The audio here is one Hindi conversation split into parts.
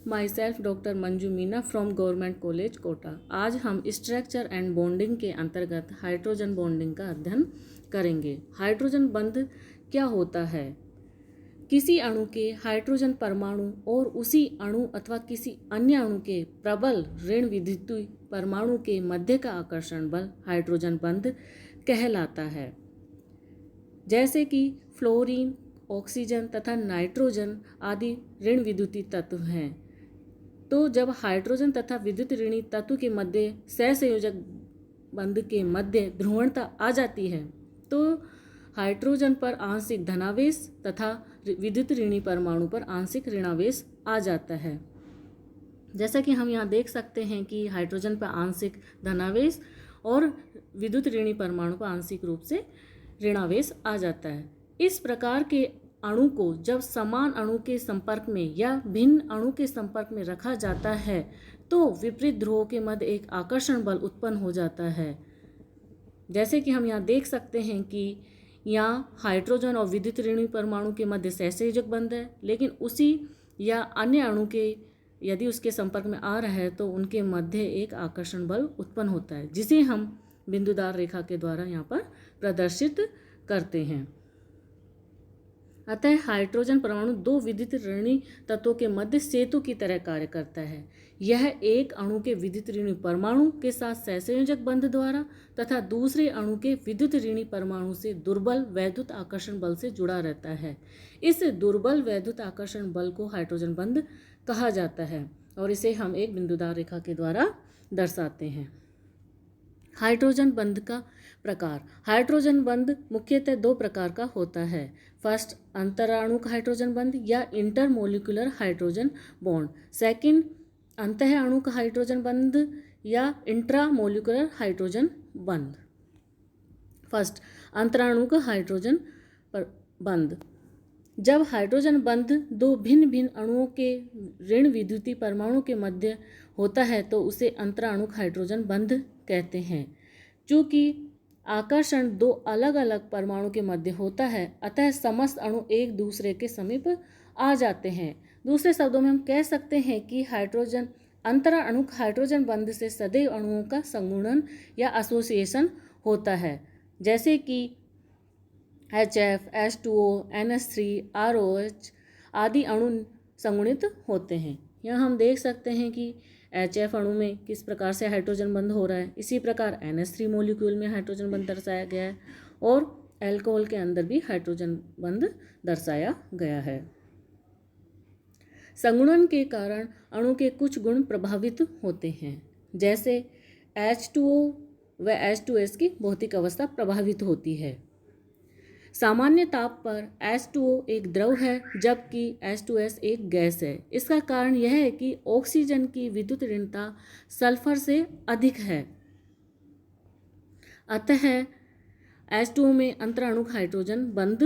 My self doctor Manju Meena from government college Kota. आज हम स्ट्रक्चर एंड बॉन्डिंग के अंतर्गत हाइड्रोजन बॉन्डिंग का अध्ययन करेंगे। हाइड्रोजन बंध क्या होता है? किसी अणु के हाइड्रोजन परमाणु और उसी अणु अथवा किसी अन्य अणु के प्रबल ऋण विद्युतीय परमाणु के मध्य का आकर्षण बल हाइड्रोजन बंध कहलाता है। जैसे कि फ्लोरीन, ऑक्सीजन तथा नाइट्रोजन आदि ऋण विद्युतीय तत्व हैं। तो जब हाइड्रोजन तथा विद्युत ऋणी तत्व के मध्य सहसंयोजक बंध के मध्य ध्रुवणता आ जाती है तो हाइड्रोजन पर आंशिक धनावेश तथा विद्युत ऋणी परमाणु पर आंशिक ऋणावेश आ जाता है। जैसा कि हम यहाँ देख सकते हैं कि हाइड्रोजन पर आंशिक धनावेश और विद्युत ऋणी परमाणु पर आंशिक रूप से ऋणावेश आ जाता है। इस प्रकार के अणु को जब समान अणु के संपर्क में या भिन्न अणु के संपर्क में रखा जाता है तो विपरीत ध्रुवों के मध्य एक आकर्षण बल उत्पन्न हो जाता है। जैसे कि हम यहाँ देख सकते हैं कि यहाँ हाइड्रोजन और विद्युत ऋणी परमाणु के मध्य सहसंयोजक बंध है, लेकिन उसी या अन्य अणु के यदि उसके संपर्क में आ रहा है तो उनके मध्य एक आकर्षण बल उत्पन्न होता है, जिसे हम बिंदुदार रेखा के द्वारा यहाँ पर प्रदर्शित करते हैं। अतः हाइड्रोजन परमाणु दो विद्युत ऋणी तत्वों के मध्य सेतु की तरह कार्य करता है। यह एक अणु के विद्युत ऋणी परमाणु के साथ सहसंयोजक बंध द्वारा तथा दूसरे अणु के विद्युत ऋणी परमाणु से दुर्बल वैद्युत आकर्षण बल से जुड़ा रहता है। इस दुर्बल वैद्युत आकर्षण बल को हाइड्रोजन बंध कहा जाता है और इसे हम एक बिंदुदार रेखा के द्वारा दर्शाते हैं। हाइड्रोजन बंध का प्रकार। हाइड्रोजन बंध मुख्यतः दो प्रकार का होता है। फर्स्ट, अंतराणुक हाइड्रोजन बंध या इंटरमोलिकुलर हाइड्रोजन बॉन्ड। सेकंड, अंतः अणुक हाइड्रोजन बंध या इंट्रामोलिकुलर हाइड्रोजन बंध। फर्स्ट, अंतराणुक हाइड्रोजन बंध। जब हाइड्रोजन बंध दो भिन्न भिन्न अणुओं के ऋण विद्युतीय परमाणु के मध्य होता है तो उसे अंतराणुक हाइड्रोजन बंध कहते हैं। चूँकि आकर्षण दो अलग अलग परमाणु के मध्य होता है अतः समस्त अणु एक दूसरे के समीप आ जाते हैं। दूसरे शब्दों में हम कह सकते हैं कि हाइड्रोजन अंतराणुक हाइड्रोजन बंध से सदैव अणुओं का संगुणन या एसोसिएशन होता है, जैसे कि HF, H2O, NH3, ROH आदि अणु संगुणित होते हैं। यहाँ हम देख सकते हैं कि HF अणु में किस प्रकार से हाइड्रोजन बंध हो रहा है। इसी प्रकार NH3 मॉलिक्यूल में हाइड्रोजन बंध दर्शाया गया है और अल्कोहल के अंदर भी हाइड्रोजन बंध दर्शाया गया है। संगुणन के कारण अणु के कुछ गुण प्रभावित होते हैं, जैसे H2O व H2S की भौतिक अवस्था प्रभावित होती है। सामान्य ताप पर H2O एक द्रव है जबकि H2S एक गैस है। इसका कारण यह है कि ऑक्सीजन की विद्युत ऋणता सल्फर से अधिक है, अतः H2O में अंतराणुक हाइड्रोजन बंध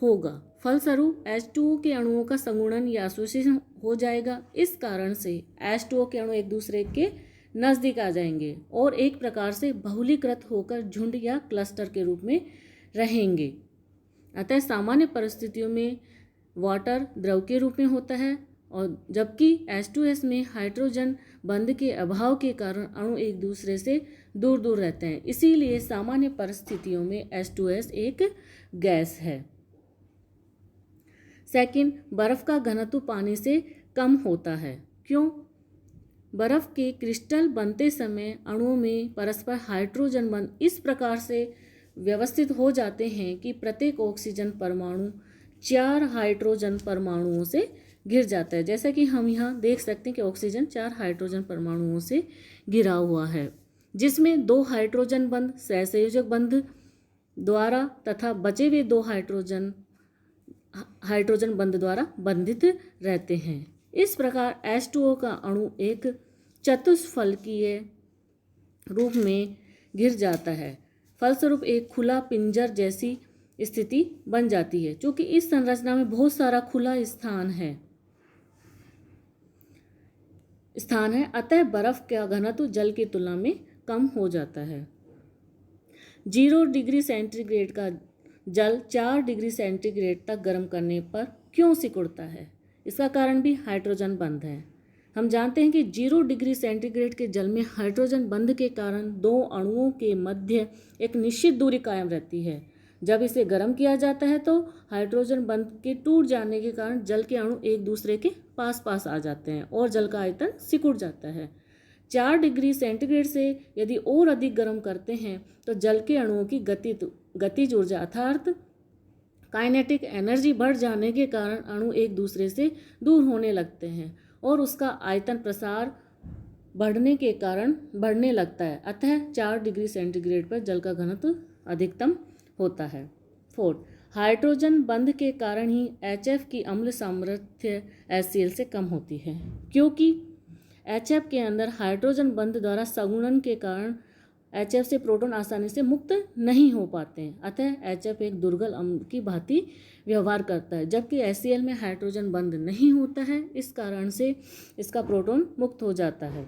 होगा। फलस्वरूप H2O के अणुओं का संगुणन या एसोसिएशन हो जाएगा। इस कारण से H2O के अणु एक दूसरे के नज़दीक आ जाएंगे और एक प्रकार से बहुलीकृत होकर झुंड या क्लस्टर के रूप में रहेंगे। अतः सामान्य परिस्थितियों में वाटर द्रव के रूप में होता है और जबकि H2S में हाइड्रोजन बंध के अभाव के कारण अणु एक दूसरे से दूर दूर रहते हैं। इसीलिए सामान्य परिस्थितियों में H2S एक गैस है। सेकंड, बर्फ का घनत्व पानी से कम होता है। क्यों? बर्फ के क्रिस्टल बनते समय अणुओं में परस्पर हाइड्रोजन बंध इस प्रकार से व्यवस्थित हो जाते हैं कि प्रत्येक ऑक्सीजन परमाणु 4 हाइड्रोजन परमाणुओं से घिर जाता है। जैसा कि हम यहाँ देख सकते हैं कि ऑक्सीजन 4 हाइड्रोजन परमाणुओं से घिरा हुआ है, जिसमें 2 हाइड्रोजन बंध सहसंयोजक बंध द्वारा तथा बचे हुए 2 हाइड्रोजन बंध द्वारा बंधित रहते हैं। इस प्रकार H2O का अणु एक चतुष्फलकीय रूप में घिर जाता है। फलस्वरूप एक खुला पिंजर जैसी स्थिति बन जाती है। क्योंकि इस संरचना में बहुत सारा खुला स्थान है अतः बर्फ का घनत्व जल की तुलना में कम हो जाता है। 0 डिग्री सेंटीग्रेड का जल 4 डिग्री सेंटीग्रेड तक गर्म करने पर क्यों सिकुड़ता है? इसका कारण भी हाइड्रोजन बंध है। हम जानते हैं कि 0 डिग्री सेंटीग्रेड के जल में हाइड्रोजन बंध के कारण दो अणुओं के मध्य एक निश्चित दूरी कायम रहती है। जब इसे गर्म किया जाता है तो हाइड्रोजन बंध के टूट जाने के कारण जल के अणु एक दूसरे के पास पास आ जाते हैं और जल का आयतन सिकुड़ जाता है। 4 डिग्री सेंटीग्रेड से यदि और अधिक गर्म करते हैं तो जल के अणुओं की गतिज ऊर्जा अर्थात काइनेटिक एनर्जी बढ़ जाने के कारण अणु एक दूसरे से दूर होने लगते हैं और उसका आयतन प्रसार बढ़ने के कारण बढ़ने लगता है। अतः 4 डिग्री सेंटीग्रेड पर जल का घनत्व अधिकतम होता है। 4. हाइड्रोजन बंध के कारण ही HF की अम्ल सामर्थ्य HCl से कम होती है, क्योंकि HF के अंदर हाइड्रोजन बंध द्वारा संगुणन के कारण HF से प्रोटॉन आसानी से मुक्त नहीं हो पाते हैं। अतः HF एक दुर्बल अम्ल की भांति व्यवहार करता है, जबकि HCl में हाइड्रोजन बंध नहीं होता है, इस कारण से इसका प्रोटॉन मुक्त हो जाता है।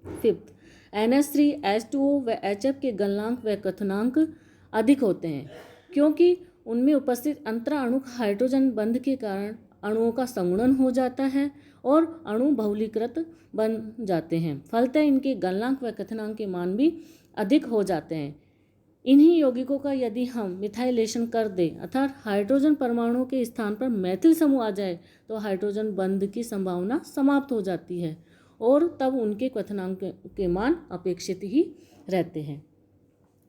5. NH3, H2O व HF के गलनांक व क्वथनांक अधिक होते हैं, क्योंकि उनमें उपस्थित अंतराणुक हाइड्रोजन बंध के कारण अणुओं का संगुणन हो जाता है और अणु बहुलीकृत बन जाते हैं। फलतः इनके गलनांक व क्वथनांक के मान भी अधिक हो जाते हैं। इन्हीं यौगिकों का यदि हम मिथाइलेशन कर दें अर्थात हाइड्रोजन परमाणु के स्थान पर मैथिल समूह आ जाए तो हाइड्रोजन बंध की संभावना समाप्त हो जाती है और तब उनके क्वथनांक के मान अपेक्षित ही रहते हैं।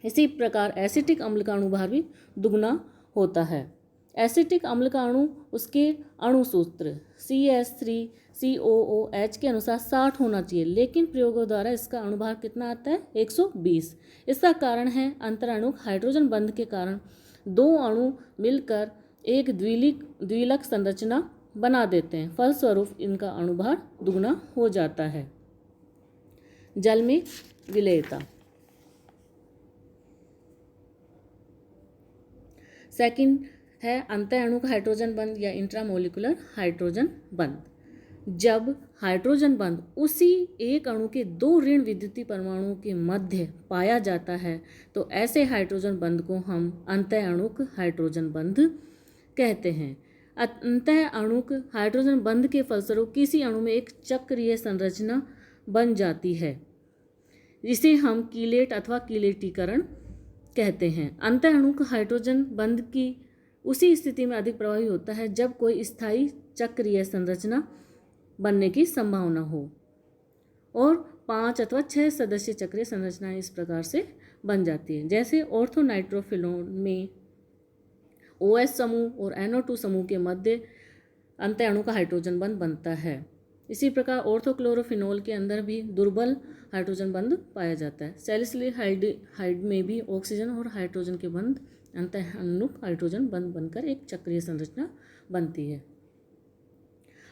इसी प्रकार एसिटिक अम्ल का अणुभार भी दुगना होता है। एसिटिक अम्ल का अणु उसके अणु सूत्र CH3COOH के अनुसार 60 होना चाहिए, लेकिन प्रयोगों द्वारा इसका अणुभार कितना आता है 120। इसका कारण है अंतराणुक हाइड्रोजन बंध के कारण दो अणु मिलकर एक द्विलक संरचना बना देते हैं, फलस्वरूप इनका अणुभार दुगना हो जाता है। जल में विलेयता। सेकंड है अंतःअणुक हाइड्रोजन बंध या इंट्रामोलिकुलर हाइड्रोजन बंध। जब हाइड्रोजन बंध उसी एक अणु के दो ऋण विद्युतीय परमाणुओं के मध्य पाया जाता है तो ऐसे हाइड्रोजन बंध को हम अंतःअणुक हाइड्रोजन बंध कहते हैं। अंतःअणुक हाइड्रोजन बंध के फलस्वरूप किसी अणु में एक चक्रीय संरचना बन जाती है, जिसे हम कीलेट अथवा कीलेटीकरण कहते हैं। अंतःअणुक हाइड्रोजन बंध की उसी स्थिति में अधिक प्रभावी होता है जब कोई स्थायी चक्रीय संरचना बनने की संभावना हो और 5 अथवा 6 सदस्यीय चक्रीय संरचनाएं इस प्रकार से बन जाती हैं। जैसे ऑर्थोनाइट्रोफिनोन में OH समूह और NO2 समूह के मध्य अंतःअणु का हाइड्रोजन बंध बनता है। इसी प्रकार ऑर्थोक्लोरोफिनोल के अंदर भी दुर्बल हाइड्रोजन बंध पाया जाता है। सैलिसिलिक हाइड में भी ऑक्सीजन और हाइड्रोजन के बंध अंतःअणुक हाइड्रोजन बंध बनकर एक चक्रीय संरचना बनती है।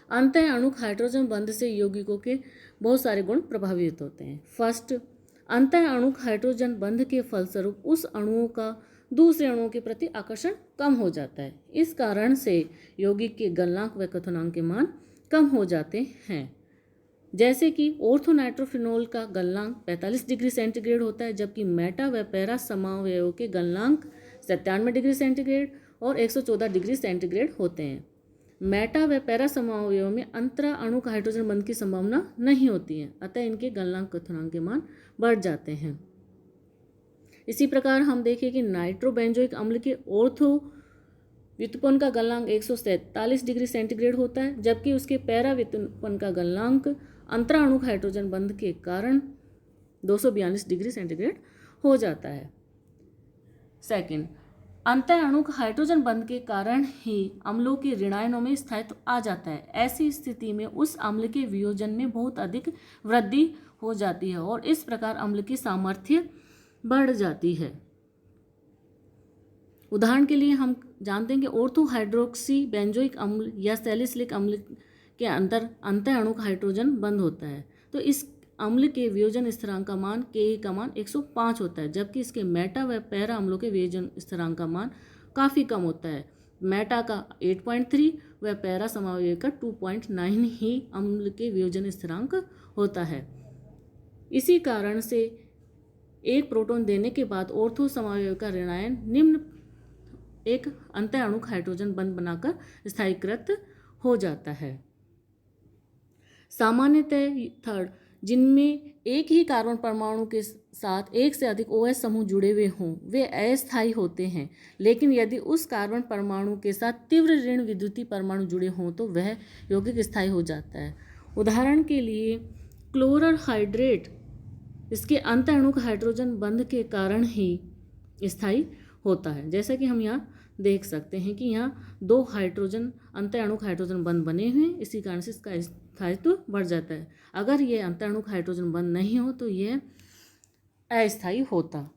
अंतःअणुक हाइड्रोजन बंध से यौगिकों के बहुत सारे गुण प्रभावित होते हैं। फर्स्ट, अंतःअणुक हाइड्रोजन बंध के फलस्वरूप उस अणुओं का दूसरे अणुओं के प्रति आकर्षण कम हो जाता है। इस कारण से यौगिक के गलनांक व क्वथनांक के मान कम हो जाते हैं। जैसे कि ऑर्थोनाइट्रोफिनोल का गलनांक 45 डिग्री सेंटीग्रेड होता है, जबकि मेटा व पैरा समावयवों के गलनांक 97 डिग्री सेंटीग्रेड और 114 डिग्री सेंटीग्रेड होते हैं। मेटा व पैरा समावयवों में अंतराणुक हाइड्रोजन बंध की संभावना नहीं होती है, अतः इनके गलनांक क्वथनांक के मान बढ़ जाते हैं। इसी प्रकार हम देखें कि नाइट्रोबेंजोइक अम्ल के ऑर्थो व्युत्पन्न का गलनांक 147 डिग्री सेंटीग्रेड होता है, जबकि उसके पैरा व्युत्पन्न का गलनांक अंतराणुक हाइड्रोजन बंध के कारण 242 डिग्री सेंटीग्रेड हो जाता है। सेकंड, अंतःअणुक हाइड्रोजन बंध के कारण ही अम्लों के ऋणायनों में स्थायित्व आ जाता है। ऐसी स्थिति में उस अम्ल के वियोजन में बहुत अधिक वृद्धि हो जाती है और इस प्रकार अम्ल की सामर्थ्य बढ़ जाती है। उदाहरण के लिए हम जानते हैं कि ऑर्थो हाइड्रोक्सी बेंजोइक अम्ल या सैलिसिलिक अम्ल के अंदर अंतःअणुक हाइड्रोजन बंध होता है, तो इस अम्ल के वियोजन स्थिरांक का मान Ke का मान 105 होता है, जबकि इसके मेटा व पैरा अम्लों के वियोजन स्थिरांक का मान काफ़ी कम होता है। मेटा का 8.3 व पैरा समावयव का 2.9 ही अम्ल के वियोजन स्थिरांक होता है। इसी कारण से एक प्रोटॉन देने के बाद ऑर्थो समावयव का ऋणायन निम्न एक अंतःअणुक हाइड्रोजन बंध बनाकर स्थायीकृत हो जाता है। सामान्यतः थर्ड, जिनमें एक ही कार्बन परमाणु के साथ एक से अधिक OH समूह जुड़े हुए हों वे अस्थायी होते हैं, लेकिन यदि उस कार्बन परमाणु के साथ तीव्र ऋण विद्युतीय परमाणु जुड़े हों तो वह यौगिक स्थायी हो जाता है। उदाहरण के लिए क्लोरर हाइड्रेट, इसके अंत अणु का हाइड्रोजन बंध के कारण ही स्थायी होता है। जैसा कि हम यहाँ देख सकते हैं कि यहाँ 2 हाइड्रोजन अंत अणु का हाइड्रोजन बंध बने हुए हैं, इसी कारण से इसका स्थायित्व बढ़ जाता है। अगर ये अंत अणु का हाइड्रोजन बंध नहीं हो तो यह अस्थायी होता।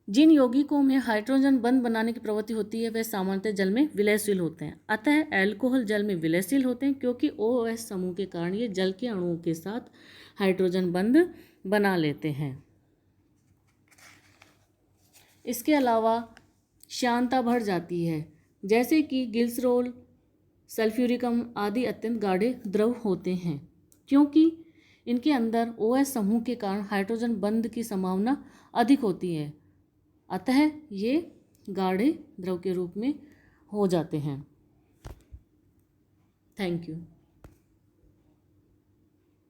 जिन यौगिकों में हाइड्रोजन बंध बनाने की प्रवृत्ति होती है वे सामान्यतः जल में विलयशील होते हैं। अतः एल्कोहल जल में विलयशील होते हैं क्योंकि OH समूह के कारण ये जल के अणुओं के साथ हाइड्रोजन बंध बना लेते हैं। इसके अलावा श्यानता बढ़ जाती है, जैसे कि ग्लिसरॉल, सल्फ्यूरिक अम्ल आदि अत्यंत गाढ़े द्रव होते हैं क्योंकि इनके अंदर OH समूह के कारण हाइड्रोजन बंध की संभावना अधिक होती है, अतः ये गाढ़े द्रव के रूप में हो जाते हैं। Thank you.